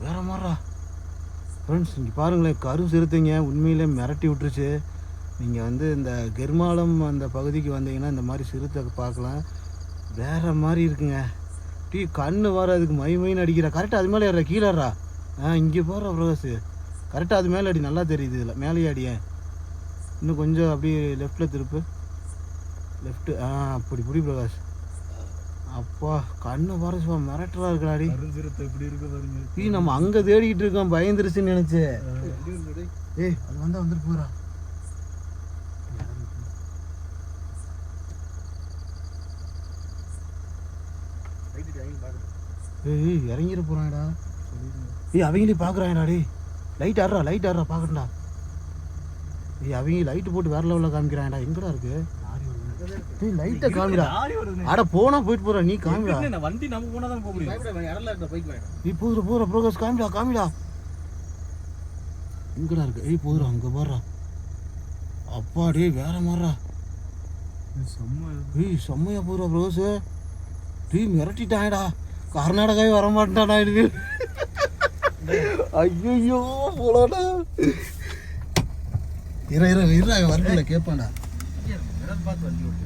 வேற மாதிரிடா ஃப்ரெண்ட்ஸ். இங்கே பாருங்களேன், கரு சிறுத்தைங்க உண்மையிலே மிரட்டி விட்டுருச்சு. நீங்கள் வந்து இந்த கெர்மாலம் அந்த பகுதிக்கு வந்தீங்கன்னா இந்த மாதிரி சிறுத்தை பார்க்கலாம். வேற மாதிரி இருக்குங்க. கண்ணு வர அதுக்கு மைன்னு அடிக்கிறா. கரெக்டாக அது மேலே ஏறா, கீழேறா. இங்கே போகிற பிரகாஷ், கரெக்டாக அது மேலே அடி, நல்லா தெரியுது. இதில் மேலேயே அடியேன். இன்னும் கொஞ்சம் அப்படியே லெஃப்டில் திருப்பு, லெஃப்ட்டு. அப்படி பிடி பிரகாஷ். அப்பா கண்ணு வர மிரட்டரா இருக்கலாடி. எப்படி இருக்க பாருங்க. நம்ம அங்கே தேடிக்கிட்டு இருக்கோம், பயந்துருச்சுன்னு நினச்சி. ஏய் அது வந்துட்டு போகிறா. ஏய் இறங்கிட போகிறாங்கடா. அவங்களே பார்க்குறாங்கடா. டே லைட் ஆடுறா பார்க்கட்டா. அவங்க லைட்டு போட்டு வேற லெவலில் காமிக்கிறாங்கடா. எங்கடா இருக்கு லைட்டை காமிடா. அட போனா போயிட்டு போற, நீ காமிடா. வண்டி நம்ம போனா தான் போக முடியும். நீ போற ப்ரோக்ரஸ் காமிடா. எங்கடா இருக்கு? போதுடா, அங்க போடுறா. அப்பாடே வேற மாதிரிடா. செம்மையா போடுறா ப்ரோஸ். மிரட்டிட்டாங்கடா. கர்நாடகாவே வரமாட்டான்டா இது. ஐயோ போலாடா. வரல கேட்பான்டா. பார்த்து வண்டி ஓட்டு.